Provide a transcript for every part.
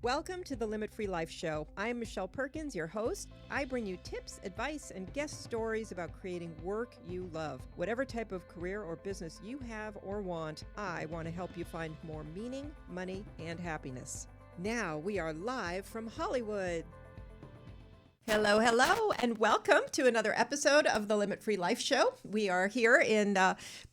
Welcome to the Limit Free Life Show. I'm Michelle Perkins, your host. I bring you tips, advice, and guest stories about creating work you love. Whatever type of career or business you have or want, I want to help you find more meaning, money, and happiness. Now we are live from Hollywood. Hello, hello, and welcome to another episode of the Limit Free Life Show. We are here in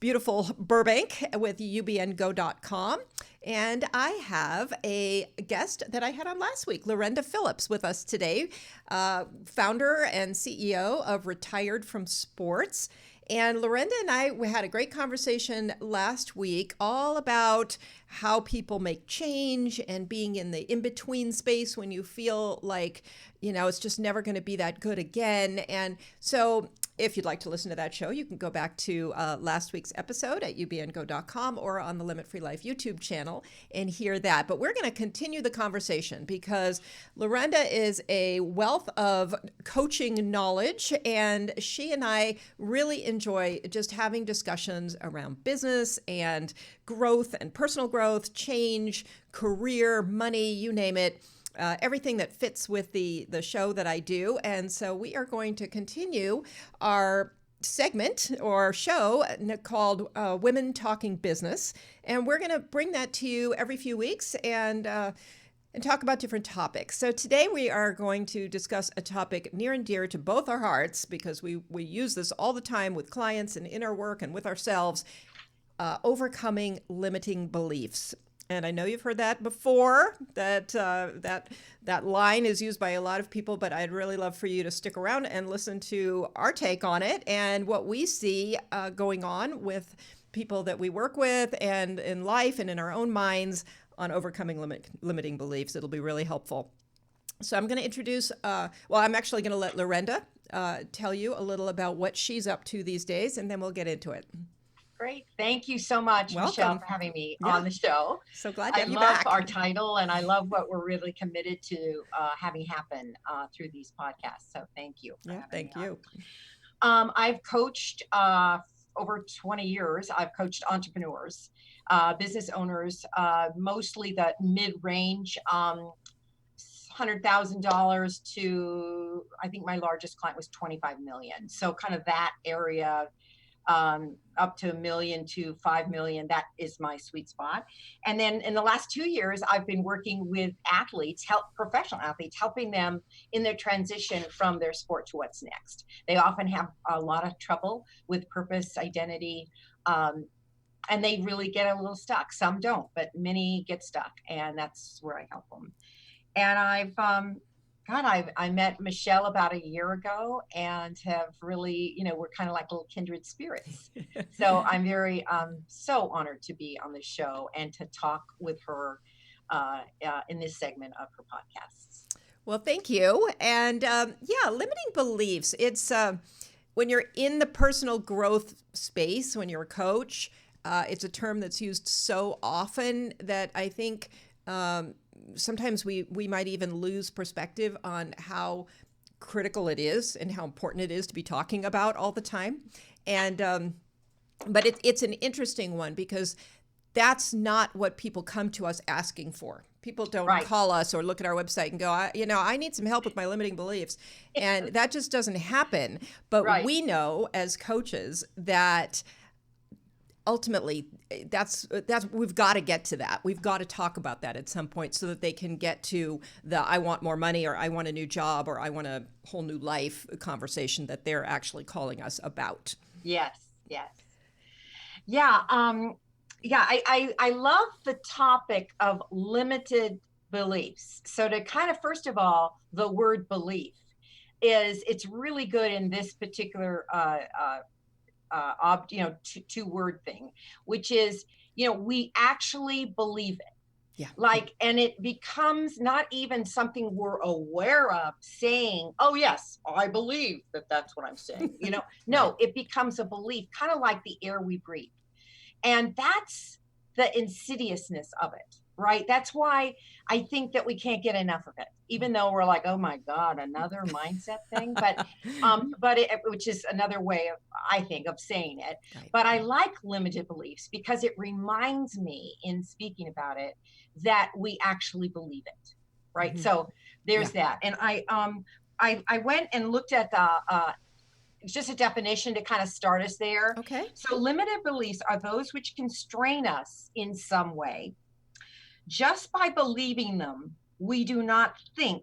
beautiful Burbank with ubngo.com. And I have a guest that I had on last week, Lorenda Phillips, with us today, founder and CEO of Retired from Sports. And Lorenda and I, we had a great conversation last week all about how people make change and being in the in-between space when you feel like, it's just never going to be that good again. And so if you'd like to listen to that show, you can go back to last week's episode at ubngo.com or on the Limit Free Life YouTube channel and hear that. But we're going to continue the conversation because Lorenda is a wealth of coaching knowledge, and she and I really enjoy just having discussions around business and growth and personal growth, change, career, money, you name it. Everything that fits with the show that I do. And so we are going to continue our segment or show called Women Talking Business. And we're going to bring that to you every few weeks and talk about different topics. So today we are going to discuss a topic near and dear to both our hearts because we use this all the time with clients and in our work and with ourselves, overcoming limiting beliefs. And I know you've heard that before, that line is used by a lot of people, but I'd really love for you to stick around and listen to our take on it and what we see going on with people that we work with and in life and in our own minds on overcoming limiting beliefs. It'll be really helpful. So I'm going to introduce, I'm actually going to let Lorenda tell you a little about what she's up to these days, and then we'll get into it. Great. Thank you so much, Welcome. Michelle, for having me on the show. So glad to have you back. back. I love our title, and I love what we're really committed to having happen through these podcasts. So thank you. Thank you. I've coached over 20 years. I've coached entrepreneurs, business owners, mostly the mid-range, $100,000 to, I think my largest client was 25 million. So kind of that area, up to $1 million to 5 million. That is my sweet spot. And then in the last 2 years, I've been working with athletes, professional athletes, helping them in their transition from their sport to what's next. They often have a lot of trouble with purpose, identity, and they really get a little stuck. Some don't, but many get stuck, and that's where I help them. And I met Michelle about a year ago and have really, we're kind of like little kindred spirits. So I'm very, so honored to be on the show and to talk with her in this segment of her podcasts. Well, thank you. And limiting beliefs. It's when you're in the personal growth space, when you're a coach, it's a term that's used so often that I think sometimes we might even lose perspective on how critical it is and how important it is to be talking about all the time. And but it's an interesting one because that's not what people come to us asking for. People don't call us or look at our website and go, I need some help with my limiting beliefs. And that just doesn't happen. But we know as coaches that ultimately, that's we've got to get to that. We've got to talk about that at some point so that they can get to the I want more money or I want a new job or I want a whole new life conversation that they're actually calling us about. Yes. Yeah. I love the topic of limited beliefs. So to kind of, first of all, the word belief it's really good in this particular two-word thing, which is, we actually believe it. Yeah. And it becomes not even something we're aware of saying, oh, yes, I believe that that's what I'm saying. No, it becomes a belief, kind of like the air we breathe. And that's the insidiousness of it, right? That's why I think that we can't get enough of it, even though we're like, oh my God, another mindset thing. But which is another way of, I think, of saying it. Right. But I like limited beliefs because it reminds me in speaking about it that we actually believe it. right? So there's that. And I went and looked at the just a definition to kind of start us there. Okay. So limited beliefs are those which constrain us in some way. Just by believing them, we do not think,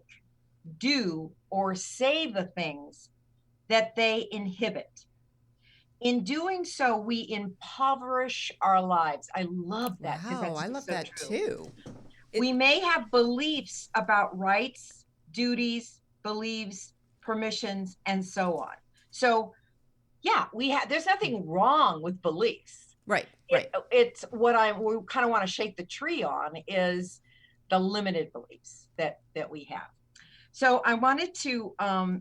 do, or say the things that they inhibit. In doing so, we impoverish our lives. I love that. Wow, I love that too. We may have beliefs about rights, duties, beliefs, permissions, and so on. So, yeah, there's nothing wrong with beliefs. Right. It's what we kind of want to shake the tree on is the limited beliefs that we have. So I wanted to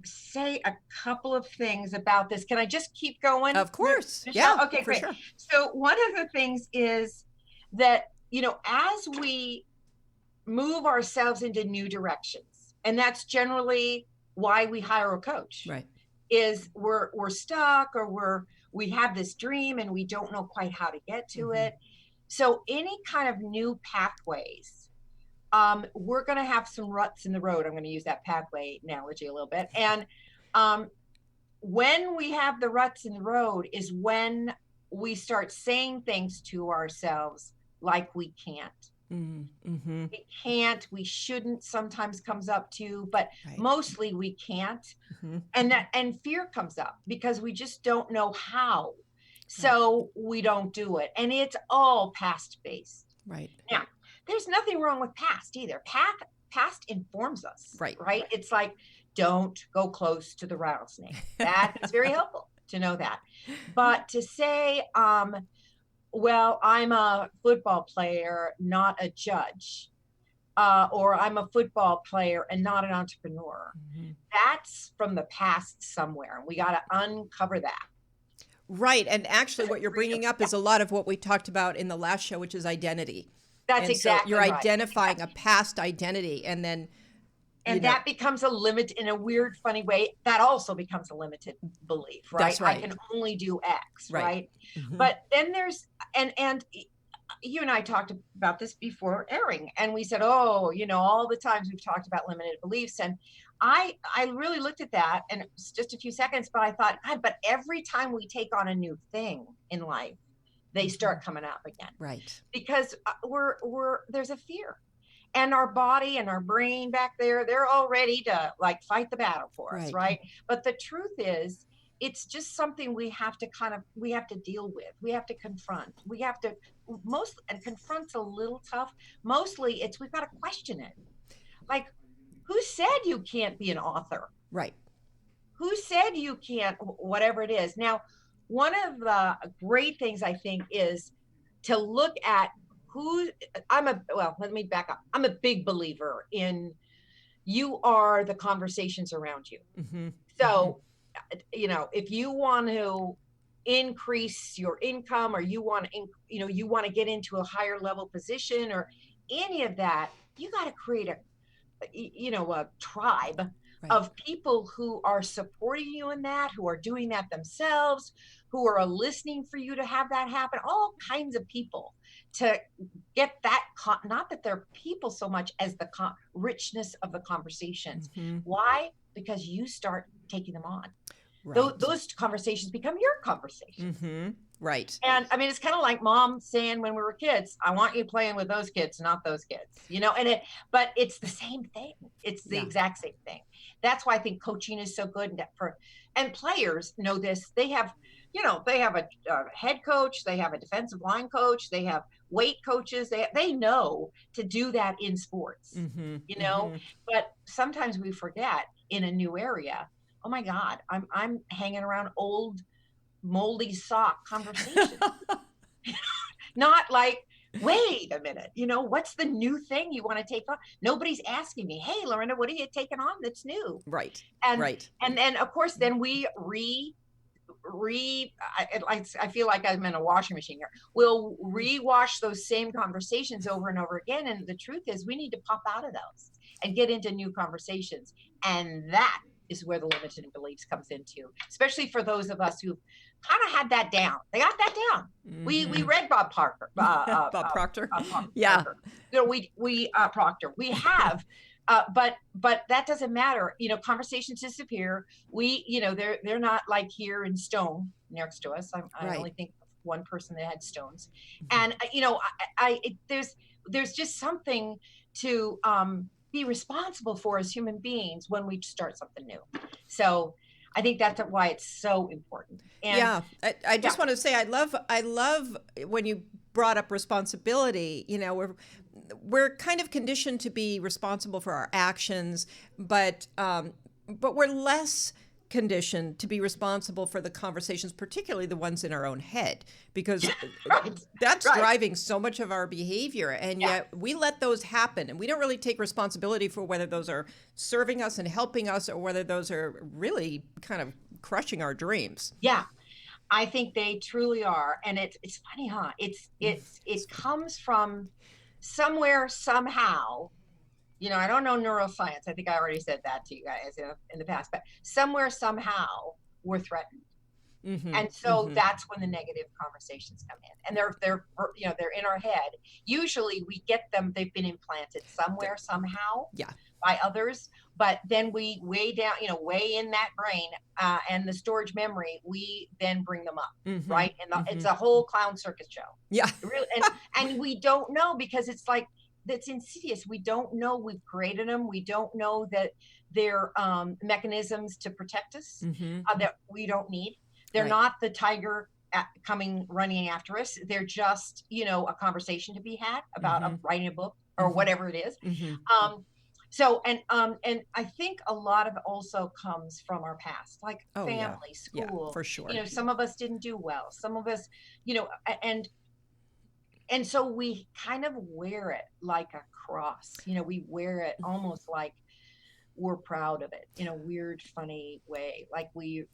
say a couple of things about this. Can I just keep going? Of course. Michelle? Yeah. Okay, great. Sure. So one of the things is that, as we move ourselves into new directions, and that's generally why we hire a coach. Right. Is we're stuck, or we have this dream and we don't know quite how to get to it. So any kind of new pathways, we're going to have some ruts in the road. I'm going to use that pathway analogy a little bit. And when we have the ruts in the road is when we start saying things to ourselves like we can't. We can't, we shouldn't, sometimes comes up too, but mostly we can't. And fear comes up because we just don't know how. So we don't do it. And it's all past based. Right. Now, there's nothing wrong with past either. Past informs us. Right. It's like, don't go close to the rattlesnake. That is very helpful to know that. But to say, well, I'm a football player, not a judge, or I'm a football player and not an entrepreneur. That's from the past somewhere. And we got to uncover that. Right. And actually what you're bringing up is a lot of what we talked about in the last show, which is identity. That's exactly right. You're identifying a past identity, and then that becomes a limit in a weird, funny way. That also becomes a limited belief, right? That's right. I can only do X, right? But then there's, and you and I talked about this before airing, and we said, all the times we've talked about limited beliefs. And I really looked at that, and it was just a few seconds, but I thought, God, but every time we take on a new thing in life, they start coming up again. Right. Because there's a fear. And our body and our brain back there, they're all ready to fight the battle for us, right? But the truth is, it's just something we have to deal with. We have to confront. And confront's a little tough. Mostly we've got to question it. Like, who said you can't be an author? Right. Who said you can't, whatever it is. Now, one of the great things I think is to look at let me back up. I'm a big believer in you are the conversations around you. So, if you want to increase your income, or you want to get into a higher level position, or any of that, you got to create a tribe of people who are supporting you in that, who are doing that themselves, who are listening for you to have that happen, all kinds of people to get that, not that they're people so much as the richness of the conversations. Why? Because you start taking them on. Those conversations become your conversation. Right. And I mean, it's kind of like mom saying when we were kids, I want you playing with those kids, not those kids, but it's the same thing. It's the exact same thing. That's why I think coaching is so good and players know this. They have a head coach, they have a defensive line coach, they have weight coaches. They know to do that in sports, but sometimes we forget in a new area. Oh my God, I'm hanging around old moldy sock conversations. Not like, wait a minute, what's the new thing you want to take on? Nobody's asking me, hey, Lorinda, what are you taking on that's new? Right. And then of course, then we I feel like I'm in a washing machine here. We'll rewash those same conversations over and over again. And the truth is we need to pop out of those and get into new conversations. And that is where the limited beliefs comes into, especially for those of us who kind of had that down. They got that down. We read Bob Proctor. Yeah. Proctor. We have but that doesn't matter. Conversations disappear. They're not like here in stone next to us. I only think of one person that had stones. And there's just something to be responsible for as human beings when we start something new. So I think that's why it's so important. And I just want to say I love when you brought up responsibility. We're kind of conditioned to be responsible for our actions, but we're less conditioned to be responsible for the conversations, particularly the ones in our own head, because that's driving so much of our behavior. And yet we let those happen, and we don't really take responsibility for whether those are serving us and helping us or whether those are really kind of crushing our dreams. Yeah, I think they truly are. And it's funny, huh? It comes from somewhere, somehow. I don't know neuroscience. I think I already said that to you guys in the past, but somewhere, somehow, we're threatened. And so that's when the negative conversations come in, and they're in our head. Usually we get them, they've been implanted somewhere, somehow by others, but then we way in that brain and the storage memory, we then bring them up, right? And it's a whole clown circus show. Yeah. Really, and we don't know, because it's like, that's insidious. We don't know we've created them. We don't know that they're mechanisms to protect us that we don't need. They're not the tiger running after us. They're just, a conversation to be had about writing a book or whatever it is. So, and I think a lot of it also comes from our past, like family, school. Yeah, for sure. Some of us didn't do well. Some of us, and so we kind of wear it like a cross. We wear it almost like we're proud of it in a weird, funny way. Like we've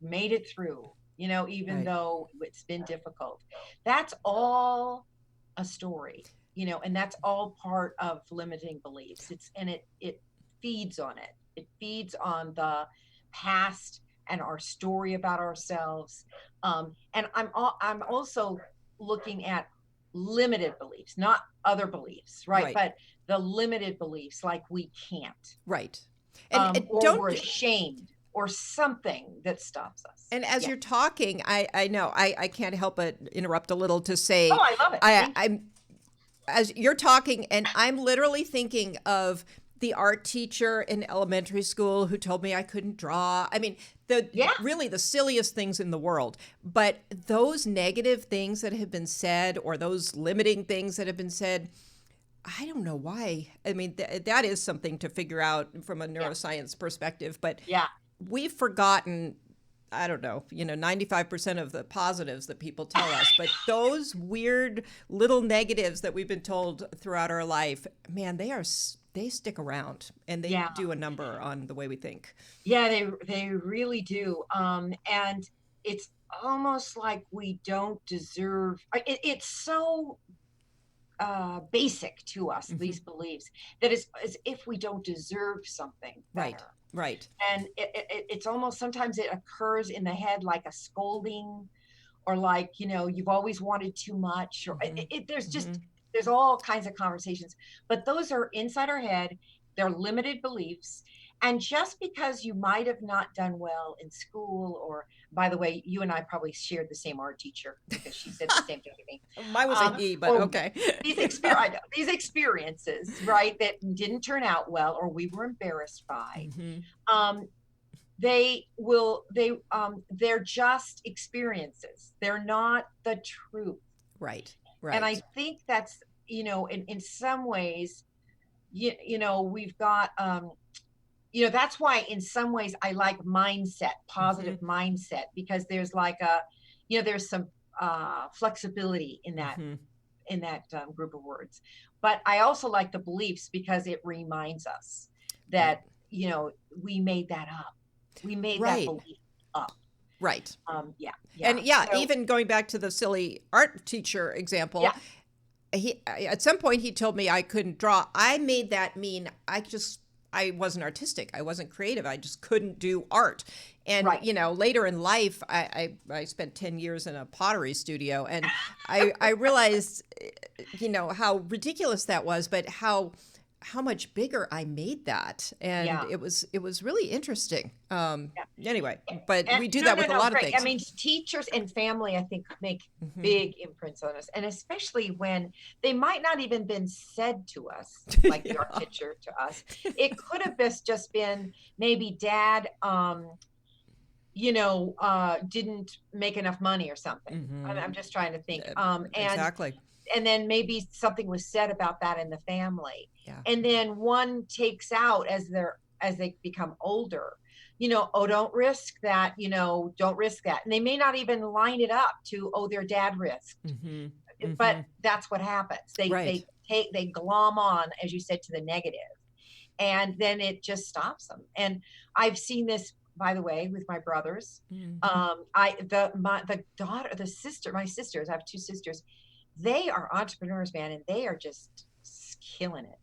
made it through, even though it's been difficult. That's all a story, and that's all part of limiting beliefs. It feeds on it. It feeds on the past and our story about ourselves. And I'm also looking at limited beliefs, not other beliefs, right? But the limited beliefs, like we can't, and or we're ashamed or something that stops us. And as you're talking, I know I can't help but interrupt a little to say, I love it. I'm as you're talking, and I'm literally thinking of the art teacher in elementary school who told me I couldn't draw. I mean, really the silliest things in the world. But those negative things that have been said, or those limiting things that have been said, I don't know why. I mean, that is something to figure out from a neuroscience perspective. But we've forgotten, I don't know, 95% of the positives that people tell us. But those weird little negatives that we've been told throughout our life, man, they stick around, and they do a number on the way we think. Yeah, they really do. And it's almost like we don't deserve. It's so basic to us, these beliefs, that it's as if we don't deserve something better. Right. And it's almost, sometimes it occurs in the head like a scolding, or like, you've always wanted too much, or there's all kinds of conversations, but those are inside our head. They're limited beliefs. And just because you might have not done well in school, or, by the way, you and I probably shared the same art teacher, because she said the same thing to me. Mine was an E, but okay. These experiences, right, that didn't turn out well, or we were embarrassed by, they're just experiences. They're not the truth. Right. And I think that's, in some ways, we've got, that's why in some ways I like positive mindset, because there's like there's some flexibility in that, group of words. But I also like the beliefs, because it reminds us that, we made that up. We made that belief up. Right. And so, even going back to the silly art teacher example, he at some point he told me I couldn't draw. I made that mean I wasn't artistic. I wasn't creative. I just couldn't do art. And, later in life, I spent 10 years in a pottery studio, and I realized, how ridiculous that was, but how how much bigger I made that. And Yeah. it was really interesting. Yeah. Anyway, but And we do no, that no, with a no, lot of great. I things. mean, teachers and family, I think, make Hmm. big imprints on us, and especially when they might not even been said to us, like the art Yeah. teacher to us. It could have just been maybe dad, didn't make enough money or something. Hmm. I'm just trying to think. Exactly. And then maybe something was said about that in the family, Yeah. and then one takes out as they become older, oh, don't risk that, don't risk that, and they may not even line it up to, oh, their dad risked, Hmm. but Hmm. that's what happens. they Right. they take they glom on, as you said, to the negative, and then it just stops them. And I've seen this, by the way, with my brothers. Hmm. The daughter, the sister, my sisters, I have two sisters, they are entrepreneurs, man, and they are just killing it.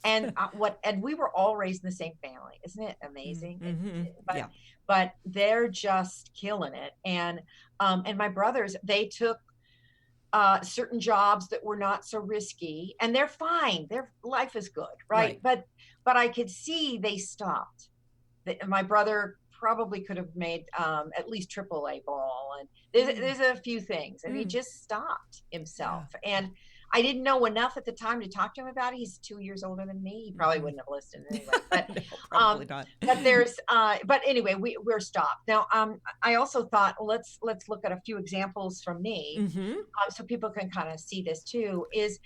And we were all raised in the same family. Isn't it amazing? Hmm. But Yeah. they're just killing it. And my brothers, they took certain jobs that were not so risky, and they're fine. Their life is good, right? Right. But I could see they stopped. My brother probably could have made at least AAA ball, and there's a few things, and he Mm. just stopped Yeah. himself. And I didn't know enough at the time to talk to him about it. He's 2 years older than me. He probably Hmm. wouldn't have listened anyway. But No, um, probably not. but anyway, we're stopped now. I also thought, well, let's look at a few examples from me, Hmm. so people can kind of see this too. Is,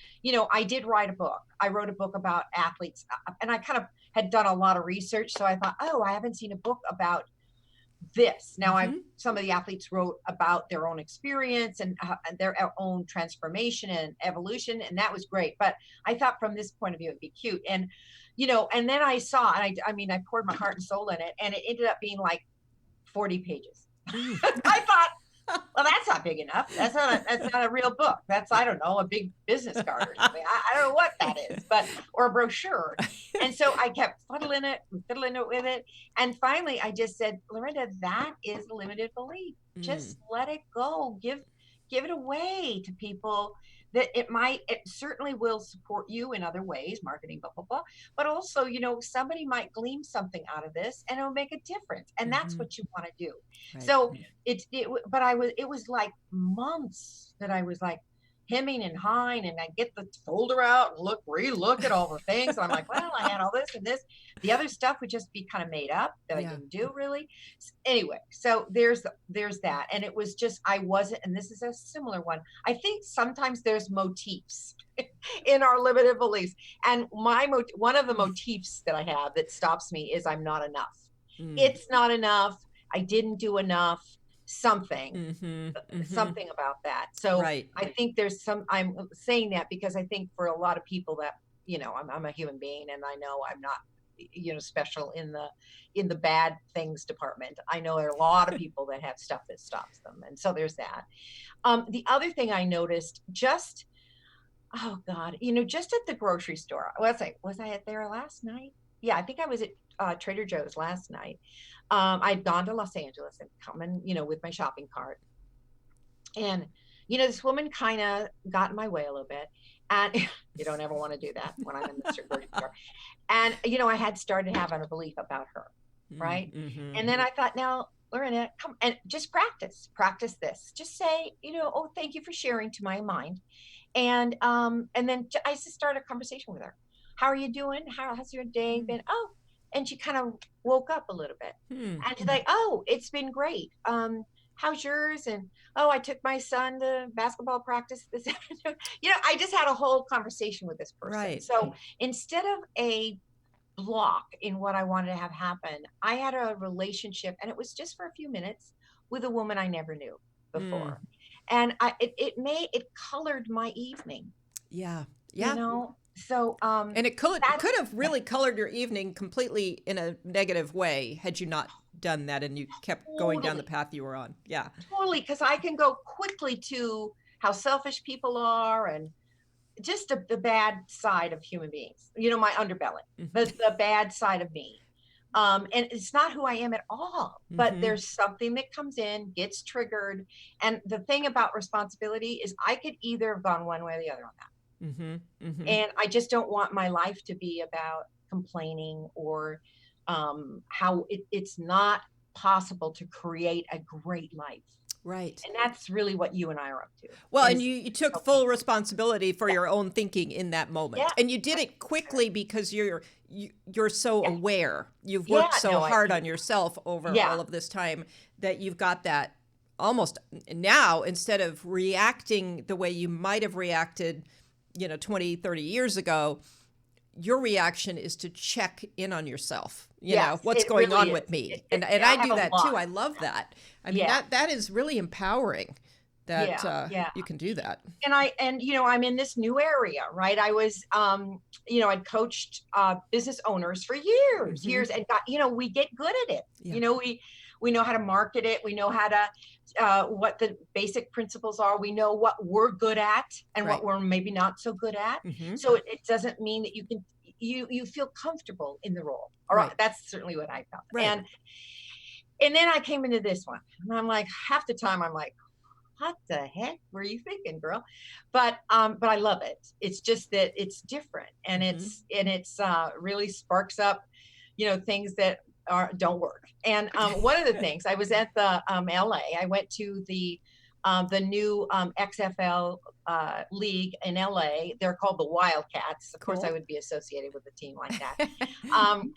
I did write a book. I wrote a book about athletes, and I kind of had done a lot of research, so I thought, oh, I haven't seen a book about this. Now, Hmm. some of the athletes wrote about their own experience and their own transformation and evolution, and that was great. But I thought from this point of view, it'd be cute. And and then I saw, and I mean, I poured my heart and soul in it, and it ended up being like 40 pages. Mm. I thought, well, that's not big enough. That's not a real book. That's, I don't know, a big business card or something. I don't know what that is, or a brochure. And so I kept fiddling it with it. And finally I just said, Lorinda, that is limited belief. Mm. Just let it go. Give it away to people, that it certainly will support you in other ways, marketing, blah, blah, blah. But also, somebody might glean something out of this and it'll make a difference. And that's Hmm. what you want to do. Right. So but it was like months that I was like hemming and hawing, and I get the folder out and relook at all the things. And I'm like, well, I had all this and this. The other stuff would just be kind of made up that I Yeah. didn't do really. Anyway, so there's that. And it was just, I wasn't, and this is a similar one. I think sometimes there's motifs in our limited beliefs. And one of the motifs that I have that stops me is I'm not enough. Mm. It's not enough. I didn't do enough. Something Hmm. Hmm. something about that. So Right. I think I'm saying that because I think for a lot of people that, I'm a human being, and I know I'm not, special in the bad things department. I know there are a lot of people that have stuff that stops them. And so there's that. The other thing I noticed, oh God, just at the grocery store. Was I at there last night? Yeah, I think I was at Trader Joe's last night. I'd gone to Los Angeles and coming, with my shopping cart. And, this woman kind of got in my way a little bit. And you don't ever want to do that when I'm in the grocery store. And, I had started having a belief about her. Right. Mm-hmm. And then I thought, now, Lorena, come and just practice this. Just say, oh, thank you for sharing to my mind. And then I just started a conversation with her. How are you doing? How's your day been? Oh, and she kind of woke up a little bit. Mm. And she's like, oh, it's been great. How's yours? And, oh, I took my son to basketball practice this afternoon. I just had a whole conversation with this person. Right. So instead of a block in what I wanted to have happen, I had a relationship, and it was just for a few minutes, with a woman I never knew before. And it colored my evening. Yeah. So and it could have really colored your evening completely in a negative way had you not done that and you kept going down the path you were on. Yeah. Totally, because I can go quickly to how selfish people are, and just the bad side of human beings, my underbelly, the bad side of me. And it's not who I am at all, but there's something that comes in, gets triggered. And the thing about responsibility is I could either have gone one way or the other on that. Mm-hmm. Mm-hmm. And I just don't want my life to be about complaining or how it's not possible to create a great life. Right. And that's really what you and I are up to, Well, and is you took helping full people. responsibility for Yeah, your own thinking in that yeah, moment. And you did it quickly because you're so yeah, aware. You've yeah. worked so No, hard on yourself over yeah, all of this time that you've got that almost now, instead of reacting the way you might have reacted, 20, 30 years ago, your reaction is to check in on yourself. yes, What's it going really on with is. me? And I I have do a that lot too. I of love that. that. I mean, Yeah, that is really empowering that yeah, yeah. you can do that. And I'm in this new area, right? I was I'd coached business owners for Hmm. years, and got, we get good at it. Yeah. We know how to market it, we know how to what the basic principles are, we know what we're good at and what Right. we're maybe not so good at. Hmm. So it doesn't mean that you feel comfortable in the role. All right, Right. that's certainly what I felt. Right. And then I came into this one, and I'm like, half the time I'm like, what the heck were you thinking, girl? But I love it. It's just that it's different, and Hmm. it's really sparks up, things that don't work. And one of the things, I was at the LA. I went to the new XFL league in LA. They're called the Wildcats. Of course, I Cool. would be associated with a team like that.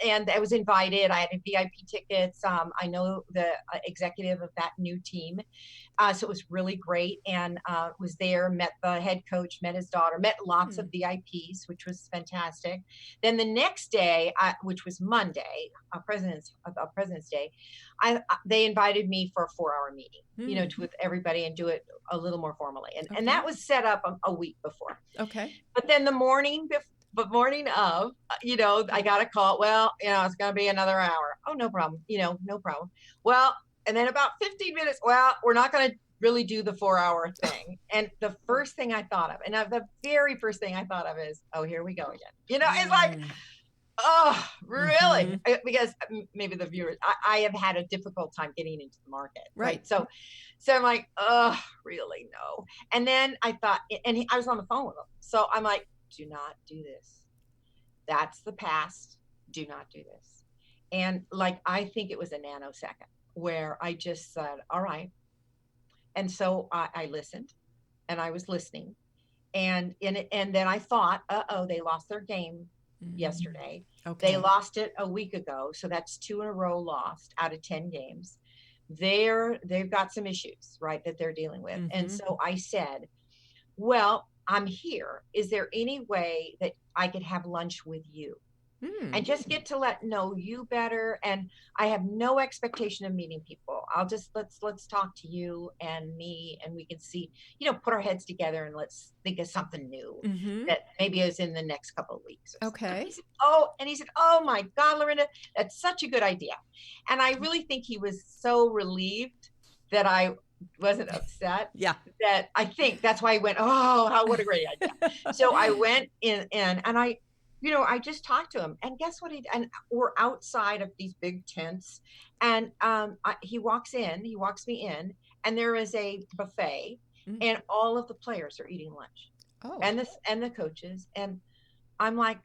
And I was invited. I had VIP tickets. I know the executive of that new team. So it was really great, and was there, met the head coach, met his daughter, met lots of VIPs, which was fantastic. Then the next day, which was Monday, President's Day, they invited me for a 4-hour meeting, with everybody, and do it a little more formally. And Okay. that was set up a week before. Okay. But then the morning before, but morning of, I got a call. Well, it's going to be another hour. Oh, no problem. No problem. Well, and then about 15 minutes, well, we're not going to really do the 4-hour thing. And the first thing I thought of, and the very first thing I thought of is, oh, here we go again. It's like, oh, really? Hmm. Because maybe the viewers, I have had a difficult time getting into the market. Right. So I'm like, oh, really? No. And then I thought, and I was on the phone with him. So I'm like, do not do this. That's the past. Do not do this. And like, I think it was a nanosecond where I just said, all right. And so I listened, and I was listening. And then I thought, uh-oh, they lost their game yesterday. Okay. They lost it a week ago. So that's 2 in a row lost out of 10 games. They've got some issues, right, that they're dealing with. And so I said, well, I'm here. Is there any way that I could have lunch with you and just get to know you better? And I have no expectation of meeting people. I'll just let's talk to you and me, and we can see, put our heads together, and let's think of something new that maybe is in the next couple of weeks. Okay. He said, oh my God, Lorinda, that's such a good idea. And I really think he was so relieved that I wasn't upset. Yeah. That I think that's why he went, oh, what a great idea. So I went in, and I just talked to him, and guess what? And we're outside of these big tents, and he walks me in, and there is a buffet, and all of the players are eating lunch, and the coaches, and I'm like,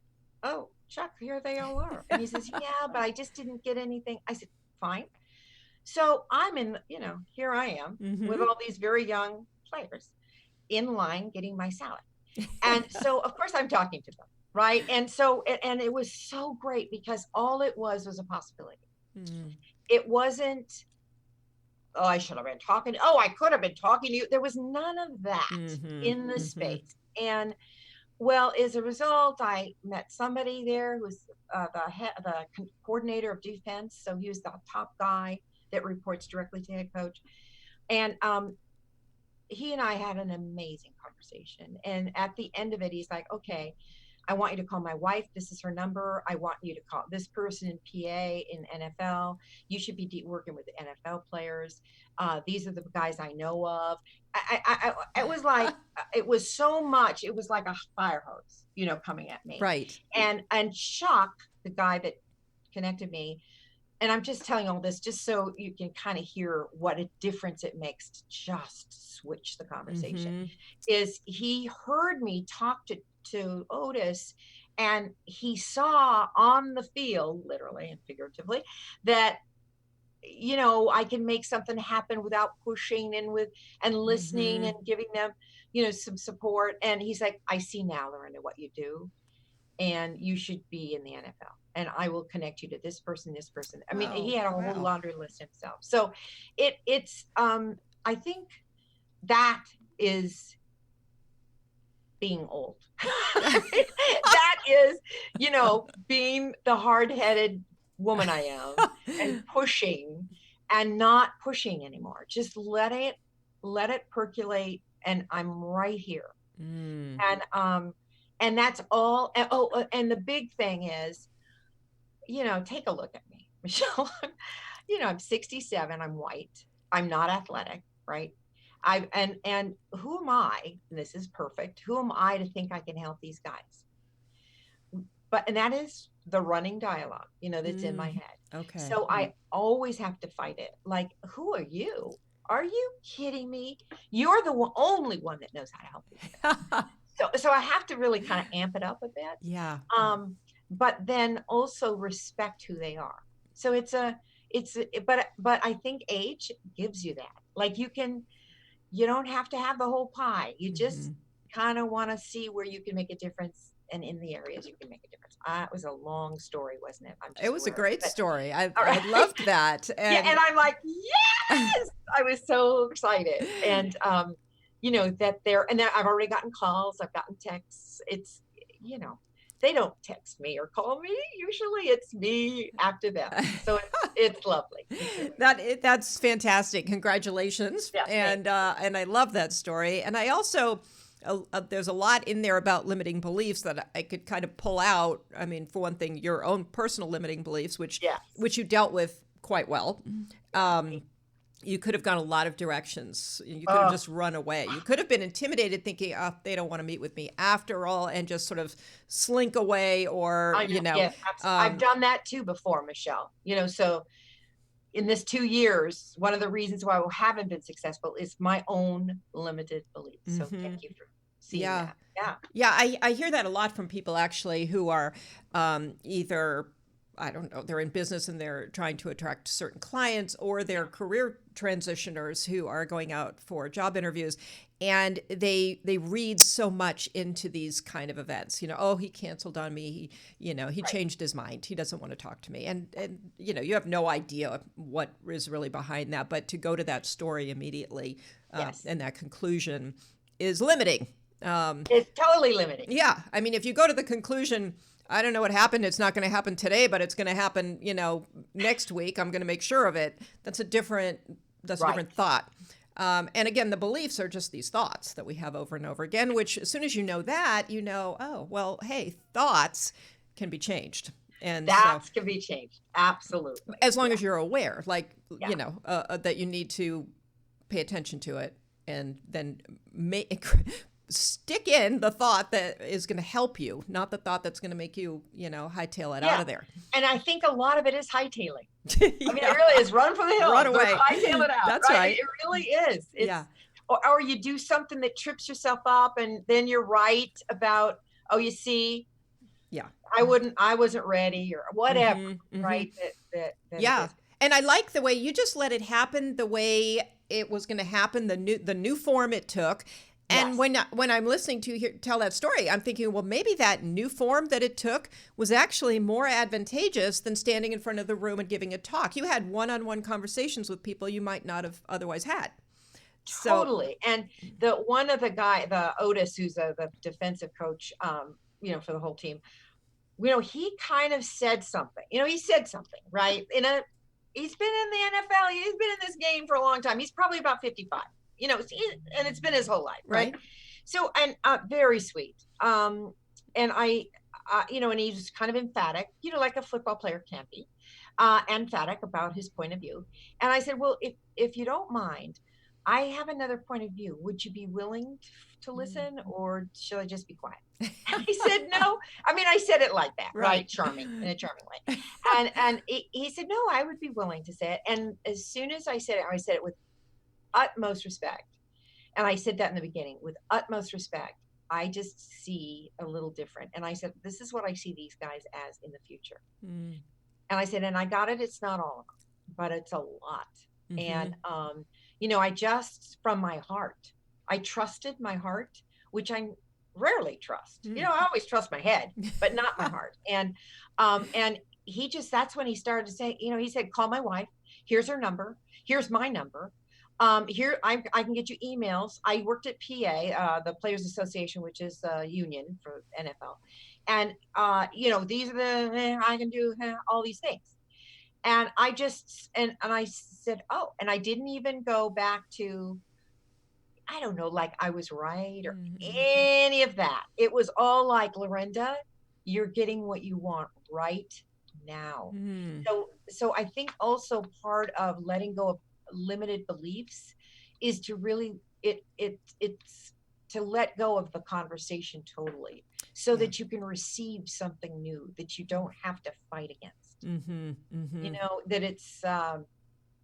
oh, Chuck, here they all are. And he says, yeah, but I just didn't get anything. I said, fine. So I'm in, here I am with all these very young players in line getting my salad. And so, of course, I'm talking to them. Right. And so, and it was so great, because all it was a possibility. It wasn't, oh, I should have been talking. Oh, I could have been talking to you. There was none of that in the space. And well, as a result, I met somebody there who was the coordinator of defense. So he was the top guy that reports directly to head coach. And he and I had an amazing conversation. And at the end of it, he's like, okay, I want you to call my wife. This is her number. I want you to call this person in PA in NFL. You should be working with the NFL players. These are the guys I know of. It was like, it was so much. It was like a fire hose, coming at me. Right. And Chuck, the guy that connected me, and I'm just telling all this just so you can kind of hear what a difference it makes to just switch the conversation, Mm-hmm. is he heard me talk to Otis, and he saw on the field, literally and figuratively, that I can make something happen without pushing, and listening Mm-hmm. and giving them, some support. And he's like, I see now, Lorinda, what you do, and you should be in the NFL. And I will connect you to this person, this person. I mean, Oh, he had a whole wow. laundry list himself. So it's I think that is being old. That is, being the hard-headed woman I am, and pushing, and not pushing anymore. Just let it percolate, and I'm right here. Mm. And that's all. And the big thing is, take a look at me, Michelle. I'm 67, I'm white, I'm not athletic, right? And who am I? And this is perfect. Who am I to think I can help these guys? And that is the running dialogue, that's in my head. Okay. So I always have to fight it. Like, who are you? Are you kidding me? You're the only one that knows how to help me. So I have to really kind of amp it up a bit. Yeah. But then also respect who they are. So but I think age gives you that. Like, you don't have to have the whole pie. You just kind of want to see where you can make a difference, and in the areas you can make a difference. It was a long story, wasn't it? It was a great story. I right. loved that. And I'm like, yes, I was so excited. And, that and I've already gotten calls. I've gotten texts. It's, they don't text me or call me. Usually it's me after them. So it's lovely. That's fantastic. Congratulations. Yeah, and I love that story. And I also, there's a lot in there about limiting beliefs that I could kind of pull out. I mean, for one thing, your own personal limiting beliefs, which you dealt with quite well. You could have gone a lot of directions. You could have just run away. You could have been intimidated, thinking, "Oh, they don't want to meet with me after all," and just sort of slink away, or I've done that too before, Michelle. So in this 2 years, one of the reasons why I haven't been successful is my own limited beliefs. So thank you for seeing that. Yeah. I hear that a lot from people actually who are either, I don't know, they're in business and they're trying to attract certain clients, or they're career transitioners who are going out for job interviews, and they read so much into these kind of events. Oh, he canceled on me. He changed his mind. He doesn't want to talk to me. And you have no idea what is really behind that. But to go to that story immediately and that conclusion is limiting. It's totally limiting. Yeah. I mean, if you go to the conclusion, I don't know what happened, it's not going to happen today, but it's going to happen, next week, I'm going to make sure of it. That's a different thought. And again, the beliefs are just these thoughts that we have over and over again, which as soon as you know that, oh, well, hey, thoughts can be changed. And that can be changed. Absolutely. As long as you're aware, that you need to pay attention to it, and then stick in the thought that is going to help you, not the thought that's going to make you, hightail it out of there. And I think a lot of it is hightailing. I mean, it really is. Run for the hills. Run away. Hightail it out. That's right. It really is. Or you do something that trips yourself up, and then you're right about, oh, you see, I wasn't ready, or whatever, right? That And I like the way you just let it happen the way it was going to happen, the new form it took. And when I'm listening to you tell that story, I'm thinking, well, maybe that new form that it took was actually more advantageous than standing in front of the room and giving a talk. You had one-on-one conversations with people you might not have otherwise had. Totally. And the Otis, who's the defensive coach, for the whole team, he kind of said something. He said something, right? He's been in the NFL. He's been in this game for a long time. He's probably about 55. And it's been his whole life, right? So, and very sweet. And I, and he's kind of emphatic, like a football player can be, emphatic about his point of view. And I said, well, if you don't mind, I have another point of view. Would you be willing to Mm. listen, or should I just be quiet? I said, no. I mean, I said it like that, right? Right. Charming, in a charming way. And he said, no, I would be willing to say it. And as soon as I said it with utmost respect. And I said that in the beginning with utmost respect. I just see a little different. And I said, this is what I see these guys as in the future. Mm. And I said, and I got it. It's not all of them, but it's a lot. Mm-hmm. And, I just, from my heart, I trusted my heart, which I rarely trust. Mm. I always trust my head, but not my heart. And he just, that's when he started to say, he said, call my wife. Here's her number. Here's my number. Here I can get you emails. I worked at PA, the Players Association, which is a union for NFL, and these are the I can do all these things. And I just and I said, oh, and I didn't even go back to, I don't know, like I was right or Mm-hmm. any of that. It was all like, Lorinda, you're getting what you want right now. Mm. So I think also part of letting go of limited beliefs is to really it's to let go of the conversation totally, so Yeah. that you can receive something new that you don't have to fight against. Mm-hmm. Mm-hmm. That it's I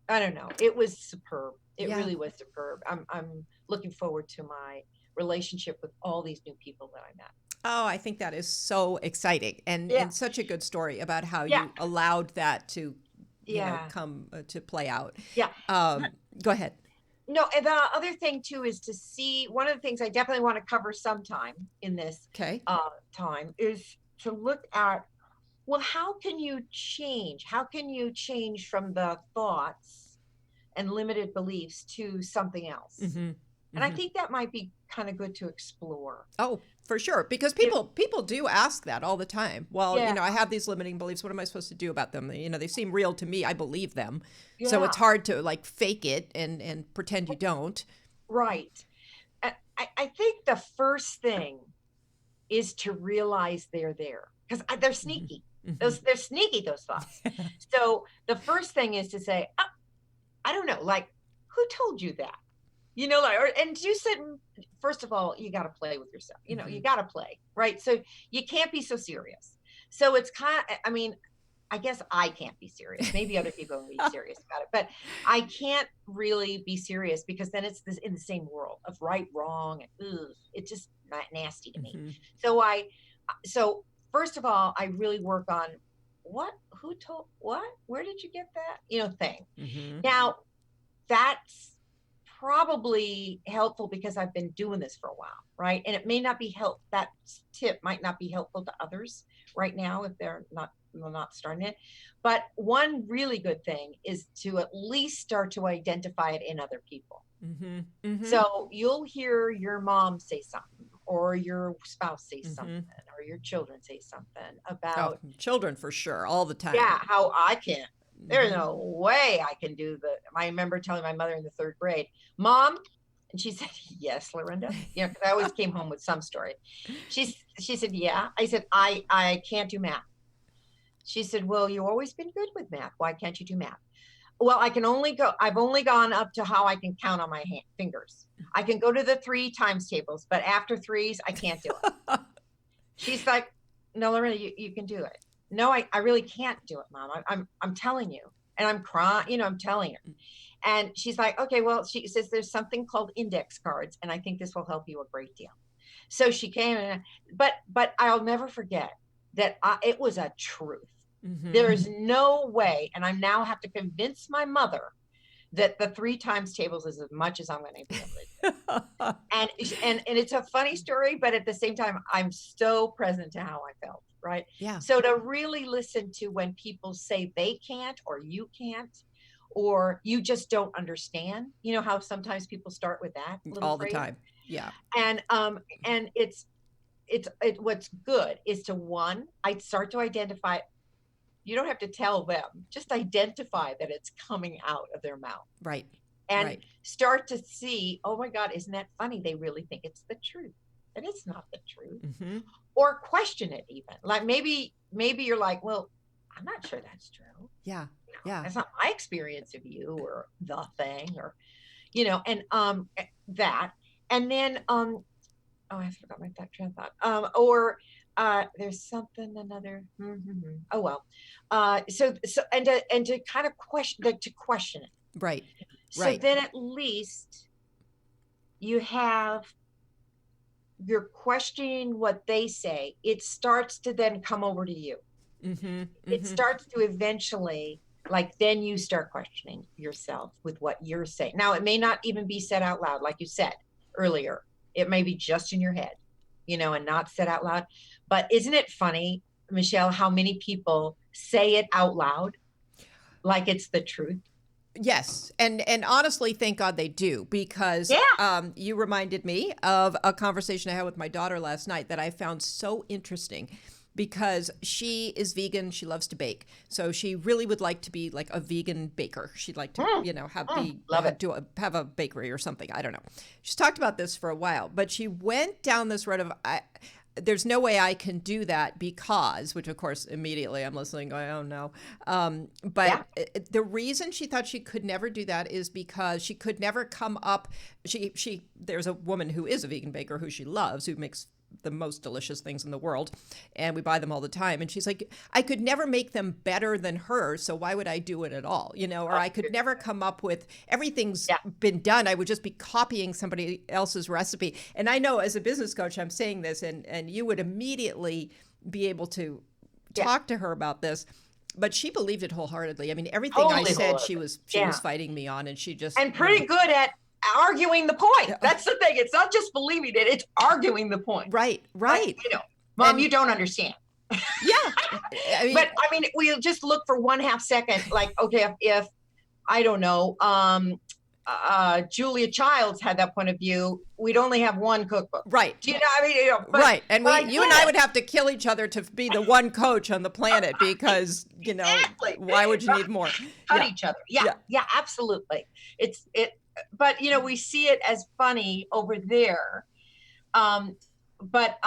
don't know, it was superb. It Yeah. really was superb. I'm looking forward to my relationship with all these new people that I met. Oh, I think that is so exciting and Yeah. such a good story about how Yeah. you allowed that to, Yeah. come to play out. Yeah. Go ahead. No, and the other thing too is to see, one of the things I definitely want to cover sometime in this Okay. time is to look at, well, how can you change? How can you change from the thoughts and limited beliefs to something else? Mm-hmm. And I think that might be kind of good to explore. Oh, for sure. Because people do ask that all the time. Well, Yeah. I have these limiting beliefs. What am I supposed to do about them? They seem real to me. I believe them. So Yeah. it's hard to like fake it and pretend you don't. Right. I think the first thing is to realize they're there, because they're sneaky. Mm-hmm. They're sneaky, those thoughts. So the first thing is to say, oh, I don't know, like, who told you that? And you said, first of all, you got to play with yourself. You Mm-hmm. got to play, right? So you can't be so serious. So it's I guess I can't be serious. Maybe other people will be serious about it, but I can't really be serious, because then it's in the same world of right, wrong, and it's just not nasty to me. Mm-hmm. So first of all, I really work on who told what, where did you get that, thing. Mm-hmm. Now, that's probably helpful because I've been doing this for a while, right? And it may not be that tip might not be helpful to others right now if they're not starting it. But one really good thing is to at least start to identify it in other people. Mm-hmm. Mm-hmm. So you'll hear your mom say something, or your spouse say Mm-hmm. something, or your children say something about, children for sure, all the time. yeah, how I can't. There's no way I can do I remember telling my mother in the 3rd grade, Mom, and she said, yes, Lorinda. Because I always came home with some story. She said, yeah. I said, I can't do math. She said, well, you've always been good with math. Why can't you do math? Well, I've only gone up to how I can count on my fingers. I can go to the 3 times tables, but after 3s, I can't do it. She's like, no, Lorinda, you can do it. No, I really can't do it, Mom. I'm telling you. And I'm crying, I'm telling her. And she's like, okay, well, she says there's something called index cards, and I think this will help you a great deal. So she came but I'll never forget that it was a truth. Mm-hmm. There's no way, and I now have to convince my mother that the 3 times tables is as much as I'm going to be able to do. and it's a funny story, but at the same time, I'm so present to how I felt. Right. Yeah. So to really listen to when people say they can't, or you can't, or you just don't understand, how sometimes people start with that all phrase. The time. Yeah. And it's what's good is to I'd start to identify. You don't have to tell them, just identify that it's coming out of their mouth. Right. And start to see, oh my God, isn't that funny? They really think it's the truth. And it's not the truth. Mm-hmm. Or question it even. Like maybe you're like, well, I'm not sure that's true. Yeah. Yeah. That's not my experience of you or the thing, or, and that. And then oh, I forgot my train of thought. Or there's something another. Oh well. So and to kind of question it. Right. So Right. then at least you're questioning what they say. It starts to then come over to you. It starts to eventually, like, then you start questioning yourself with what you're saying. Now, it may not even be said out loud, like you said earlier. It may be just in your head, and not said out loud. But isn't it funny, Michelle, how many people say it out loud like it's the truth? Yes. And honestly, thank God they do, because you reminded me of a conversation I had with my daughter last night that I found so interesting, because she is vegan. She loves to bake. So she really would like to be like a vegan baker. She'd like to, have a bakery or something. I don't know. She's talked about this for a while, but she went down this road of, there's no way I can do that because, which of course immediately I'm listening going, oh no. But the reason she thought she could never do that is because she could never come up. There's a woman who is a vegan baker who she loves, who makes the most delicious things in the world, and we buy them all the time. And she's like, I could never make them better than her, so why would I do it at all? Or I could never come up with, everything's been done. I would just be copying somebody else's recipe. And I know as a business coach, I'm saying this, and you would immediately be able to talk to her about this. But she believed it wholeheartedly. I mean, everything I said, she was fighting me on, and she just pretty good at arguing the point. That's the thing. It's not just believing it; it's arguing the point. Right. Like, Mom, you don't understand. Yeah. But I mean, we'll just look for 1/2 second. Like, okay, if I don't know, Julia Childs had that point of view, we'd only have one cookbook. Right. Do you know? I mean, right. And you and I would have to kill each other to be the one coach on the planet, because, why would you need more? Cut each other. Yeah, absolutely. But we see it as funny over there. But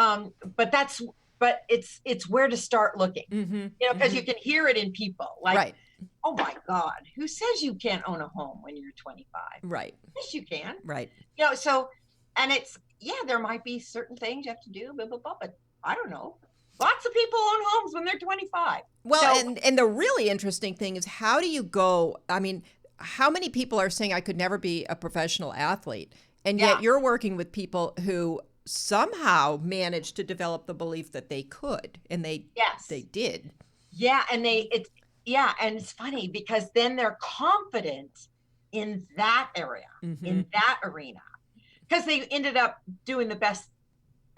it's where to start looking, because you can hear it in people, like, oh my God, who says you can't own a home when you're 25? Right. Yes, you can. Right. So, and it's, there might be certain things you have to do, blah, blah, blah, but I don't know. Lots of people own homes when they're 25. Well, and the really interesting thing is, how do you go, I mean, how many people are saying I could never be a professional athlete? And yet you're working with people who somehow managed to develop the belief that they could, and they did. Yeah. And and it's funny, because then they're confident in that area, in that arena, because they ended up doing the best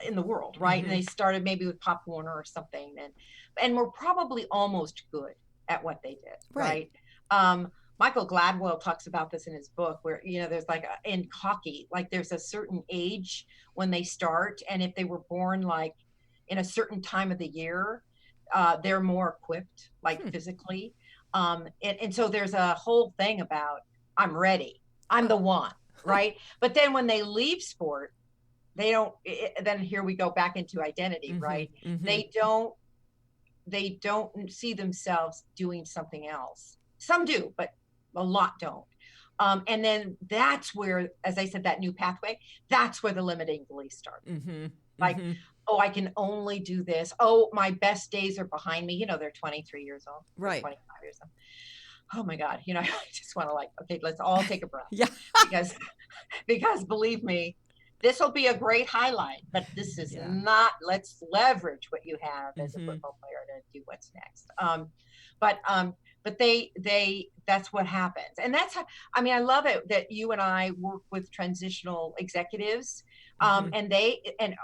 in the world, right? And they started maybe with Pop Warner or something, and were probably almost good at what they did, right? Michael Gladwell talks about this in his book, where, there's like in hockey, like there's a certain age when they start. And if they were born like in a certain time of the year, they're more equipped, like physically. And so there's a whole thing about, I'm ready, I'm the one, right? But then when they leave sport, they don't, then here we go back into identity, right? They don't see themselves doing something else. Some do, but a lot don't. And then that's where, as I said, that new pathway, that's where the limiting beliefs start. Like, oh, I can only do this. Oh, my best days are behind me. They're 23 years old, right? 25 years old. Oh my God. I just want to, like, okay, let's all take a breath. because believe me, this will be a great highlight, but this is not, let's leverage what you have as a football player to do what's next. But they that's what happens. And that's how, I love it that you and I work with transitional executives, and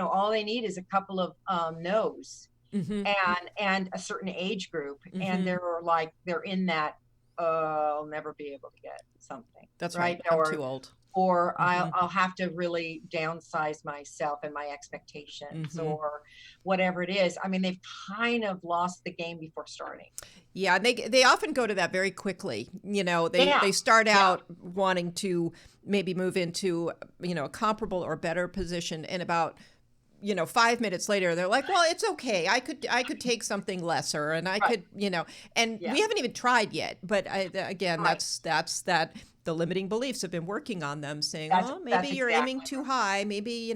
all they need is a couple of no's, and a certain age group, and they're in that, I'll never be able to get something. That's right. I'm too old. Or I'll have to really downsize myself and my expectations, or whatever it is. They've kind of lost the game before starting. Yeah, and they often go to that very quickly. They start out wanting to maybe move into, a comparable or better position, and about 5 minutes later, they're like, well, it's okay. I could take something lesser, and I could, and we haven't even tried yet. But again, that's that the limiting beliefs have been working on them, saying, That's "Oh, maybe that's you're exactly aiming too right. high. Maybe you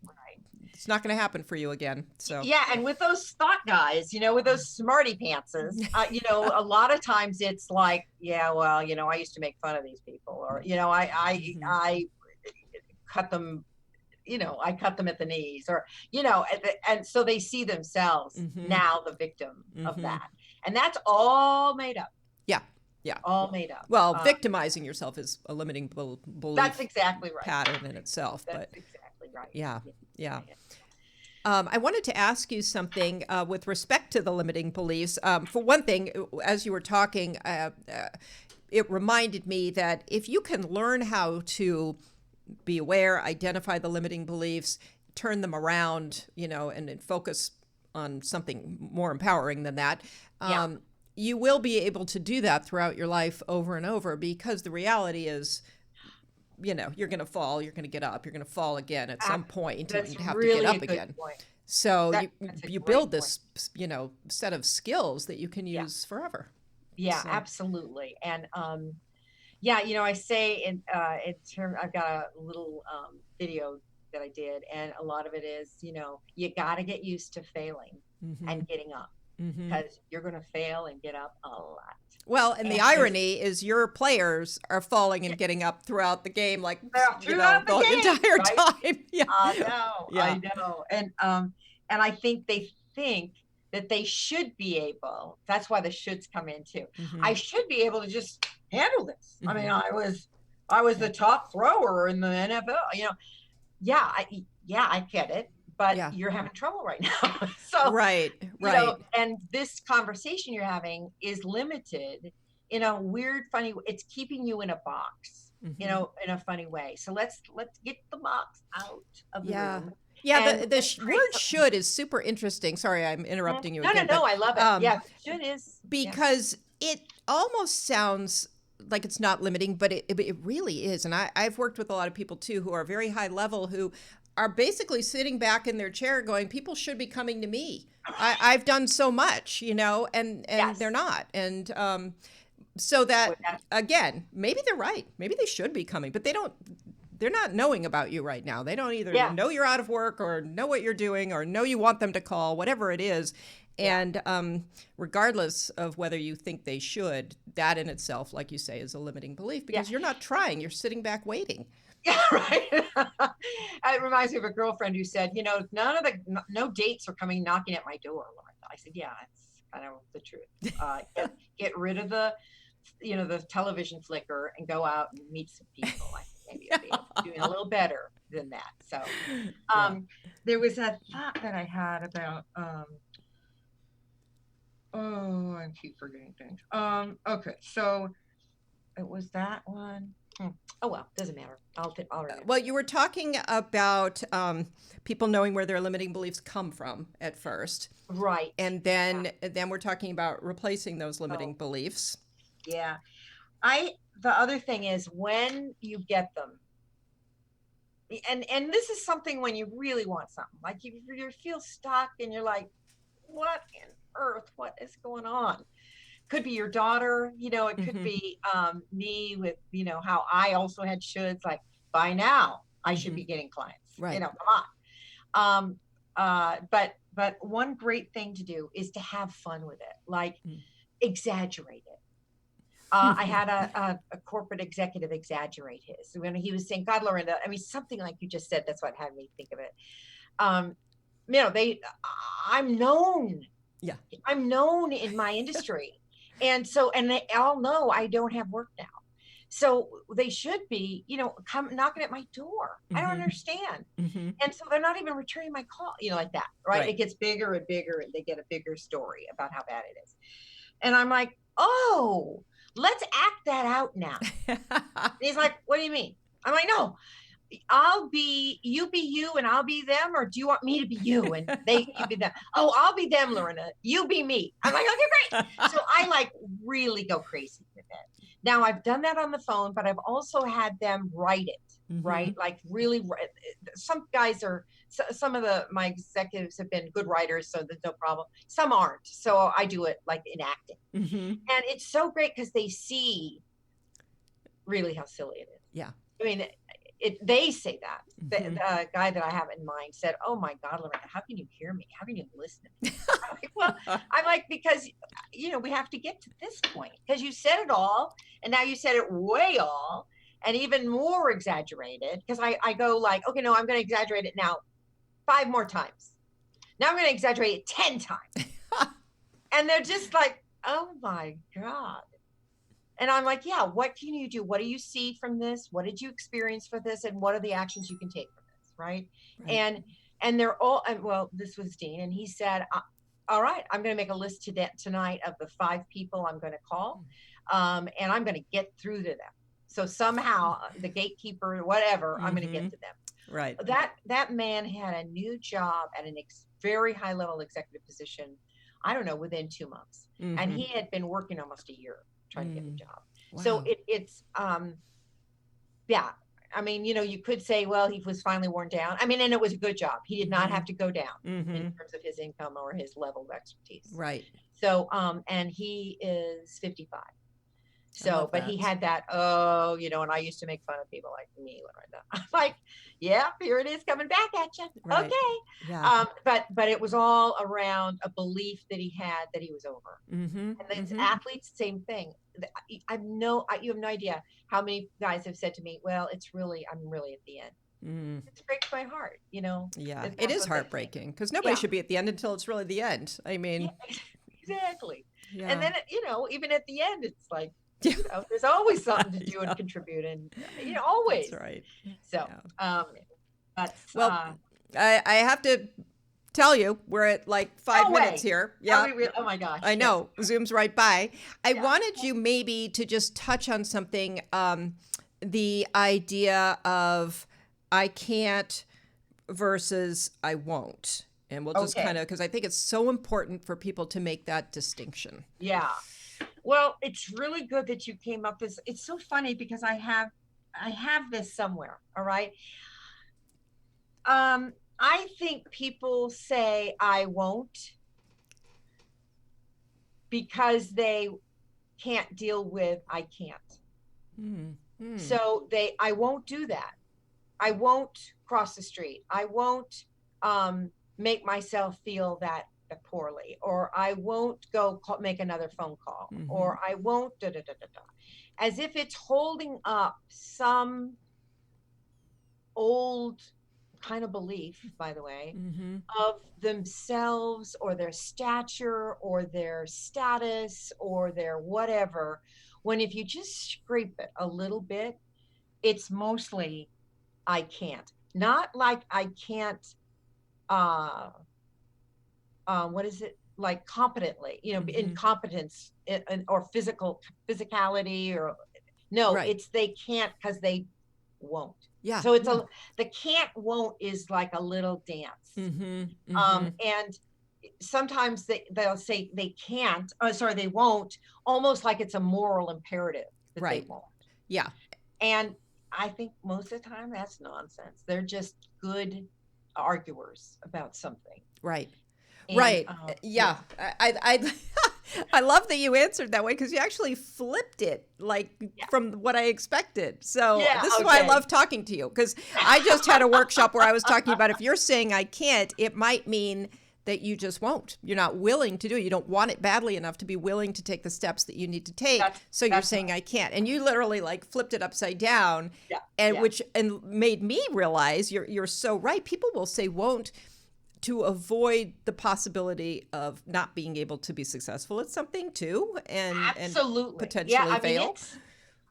Right. it's not going to happen for you again." So Yeah, and with those thought guys, with those smarty pantses, a lot of times it's like, yeah, well, I used to make fun of these people, or hmm I cut them, I cut them at the knees, or and so they see themselves hmm now the victim of hmm that, and that's all made up, yeah, yeah. all made up. Well, victimizing yourself is a limiting That's belief exactly right. pattern in itself, That's but exactly right. yeah, Yeah. yeah. Yeah. I wanted to ask you something with respect to the limiting beliefs. For one thing, as you were talking, it reminded me that if you can learn how to be aware, identify the limiting beliefs, turn them around, and focus on something more empowering than that, Yeah. you will be able to do that throughout your life over and over, because the reality is, you're going to fall, you're going to get up, you're going to fall again at some point That's and have to get really a up good again. point. So That's a you great build point. this, set of skills that you can Yeah. use forever. Yeah, So, absolutely. And yeah, I say in term, I've got a little video that I did, and a lot of it is, you got to get used to failing hmm and getting up, hmm because you're going to fail and get up a lot. well, and And the it's irony is your players are falling and getting up throughout the game, like, throughout the the game, entire right? time. Yeah. I know, Yeah. I know. And I think they think that they should be able, that's why the shoulds come in too. hmm I should be able to just handle this. I mean, hmm I was Yeah. the top thrower in the NFL, yeah, I get it, but Yeah. you're having trouble right now. So, Right. Right. and this conversation you're having is limited in a weird, funny, it's keeping you in a box, hmm in a funny way. So let's get the box out of the Yeah. room, Yeah. and The let's create word something. should is super interesting. Sorry, I'm interrupting you No, no, again, no, but I love it. um, Yeah, should is, yeah. because it almost sounds like it's not limiting, but it really is. And I've worked with a lot of people too who are very high level, who are basically sitting back in their chair going, people should be coming to me. I've done so much, and they're Yes. not. And so that, Well, that's again, maybe they're right. Maybe they should be coming, but they're not knowing about you right now. They don't either yeah, know you're out of work, or know what you're doing, or know you want them to call, whatever it is. yeah. And regardless of whether you think they should, that in itself, like you say, is a limiting belief, Yeah. because you're not trying. You're sitting back waiting. Yeah, right. It reminds me of a girlfriend who said, no dates are coming knocking at my door, Lauren. I said, yeah, it's kind of the truth. Get rid of the television flicker and go out and meet some people. I think maybe I'll be doing a little better than that. So, Yeah. there was a thought that I had about, oh, I keep forgetting things. Okay, so it was that one. Oh well, doesn't matter. I'll remember. Well, you were talking about people knowing where their limiting beliefs come from at first, Right. and Yeah. then we're talking about replacing those limiting Oh, beliefs. yeah. The other thing is when you get them, and this is something when you really want something, like you feel stuck and you're like, what in earth? What is going on? Could be your daughter, it could hmm be me with, how I also had shoulds, like by now I should hmm be getting clients, Right. come on. But one great thing to do is to have fun with it, like exaggerate it. I had a corporate executive exaggerate his when he was saying, God, Lorinda, I mean, something like you just said, that's what had me think of it. Um, I'm known, Yeah. I'm known in my industry. And they all know I don't have work now. So they should be, come knocking at my door. I don't hmm understand. hmm And so they're not even returning my call, like that, right? Right. It gets bigger and bigger, and they get a bigger story about how bad it is. And I'm like, oh, let's act that out now. And he's like, what do you mean? I'm like, no, you be you and I'll be them, or do you want me to be you and you be them? Oh, I'll be them, Lorena. You be me. I'm like, okay, great. So I like really go crazy with it. Now I've done that on the phone, but I've also had them write it, right? hmm Like really, some guys some of my executives have been good writers, so there's no problem. Some aren't. So I do it like in acting. hmm And it's so great because they see really how silly it is. Yeah. I mean, they say that. Mm-hmm. The guy that I have in mind said, "Oh my God, Lorena, how can you hear me? How can you listen to me?" I'm like, well, I'm like, because, we have to get to this point because you said it all, and now you said it way all, and even more exaggerated. Because I go like, okay, no, I'm going to exaggerate it now 5 more times. Now I'm going to exaggerate it 10 times, and they're just like, "Oh my God." And I'm like, yeah, what can you do? What do you see from this? What did you experience for this? And what are the actions you can take from this? Right. And they're all, and well, this was Dean. And he said, all right, I'm going to make a list tonight of the 5 people I'm going to call. And I'm going to get through to them. So somehow the gatekeeper, whatever, I'm going to get to them. Right. That man had a new job at a very high level executive position, I don't know, within 2 months. And he had been working almost a year trying to get a job. Wow. So it's yeah. I mean, you could say, well, he was finally worn down. I mean, and it was a good job. He did not have to go down in terms of his income or his level of expertise. Right. So, and he is 55. So, but he had that, and I used to make fun of people like me, Lorena. I'm like, yeah, here it is coming back at you. Right. Okay. Yeah. But it was all around a belief that he had that he was over. And the athletes, same thing. You have no idea how many guys have said to me, well, I'm really at the end. It breaks my heart, Yeah, it is heartbreaking because nobody should be at the end until it's really the end. I mean, exactly. Yeah. And then, even at the end, it's like, there's always something to do and contribute, and always. That's right. So, I have to tell you, we're at like 5 minutes here. Yeah. Oh my gosh. I know. Zoom's right by. I wanted you maybe to just touch on something, the idea of I can't versus I won't. And we'll just kind of, because I think it's so important for people to make that distinction. Yeah. Well, it's really good that you came up with, it's so funny because I have this somewhere. All right. I think people say I won't because they can't deal with I can't. So I won't do that. I won't cross the street. I won't make myself feel that poorly, or I won't go make another phone call, or I won't as if it's holding up some old kind of belief, by the way, of themselves or their stature or their status or their whatever, when if you just scrape it a little bit, it's mostly I can't. Not like I can't what is it, like competently, incompetence or physicality, or no, it's they can't because they won't. Yeah. So it's the can't won't is like a little dance. And sometimes they'll say they can't, they won't, almost like it's a moral imperative that they won't. Yeah. And I think most of the time that's nonsense. They're just good arguers about something. Right. And, yeah. I love that you answered that way because you actually flipped it from what I expected. So this is why I love talking to you, because I just had a workshop where I was talking about if you're saying I can't, it might mean that you just won't. You're not willing to do it. You don't want it badly enough to be willing to take the steps that you need to take. So you're saying I can't. And you literally flipped it upside down which made me realize you're so right. People will say won't to avoid the possibility of not being able to be successful at something too, and potentially fail. It's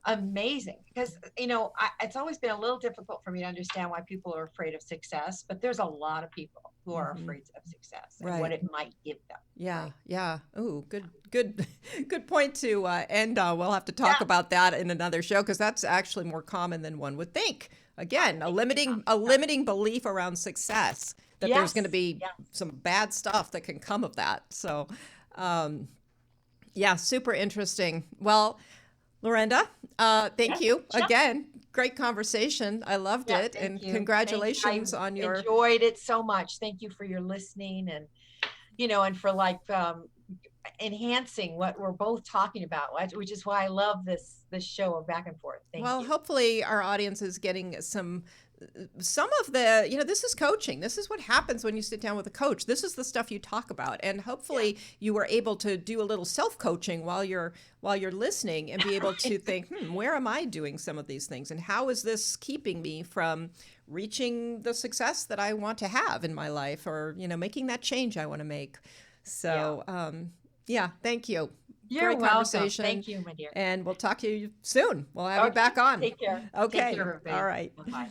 amazing because it's always been a little difficult for me to understand why people are afraid of success, but there's a lot of people who are afraid of success and what it might give them. Yeah. Oh, good point to end on. We'll have to talk about that in another show because that's actually more common than one would think. Again, a limiting belief around success. That there's going to be some bad stuff that can come of that. So, super interesting. Well, Lorenda, thank you again. Great conversation. I loved it. And congratulations on your... I enjoyed it so much. Thank you for your listening and, and for enhancing what we're both talking about, which is why I love this show of Back and Forth. Thank you. Hopefully our audience is getting some of the, this is coaching. This is what happens when you sit down with a coach. This is the stuff you talk about. And hopefully you were able to do a little self-coaching while you're listening and be able to think, where am I doing some of these things? And how is this keeping me from reaching the success that I want to have in my life, or, making that change I want to make? So, thank you. You're welcome. Thank you, my dear. And we'll talk to you soon. We'll have you back on. Take care. Okay. Take care, all right. Bye-bye.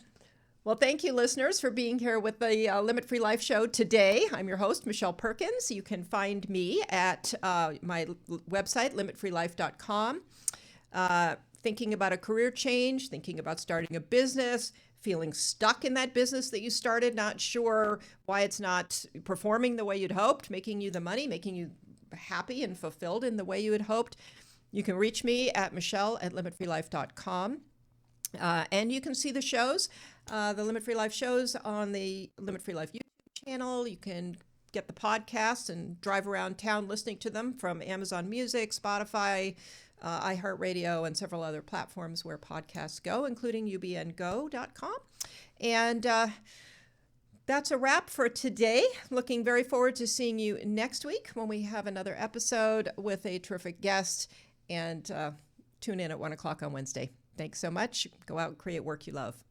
Well, thank you, listeners, for being here with the Limit Free Life Show today. I'm your host, Michelle Perkins. You can find me at my website, limitfreelife.com. Thinking about a career change, thinking about starting a business, feeling stuck in that business that you started, not sure why it's not performing the way you'd hoped, making you the money, making you happy and fulfilled in the way you had hoped. You can reach me at michelle@limitfreelife.com. And you can see the shows, the Limit Free Life shows on the Limit Free Life YouTube channel. You can get the podcasts and drive around town listening to them from Amazon Music, Spotify, iHeartRadio, and several other platforms where podcasts go, including ubngo.com. And that's a wrap for today. Looking very forward to seeing you next week when we have another episode with a terrific guest. And tune in at 1 o'clock on Wednesday. Thanks so much. Go out and create work you love.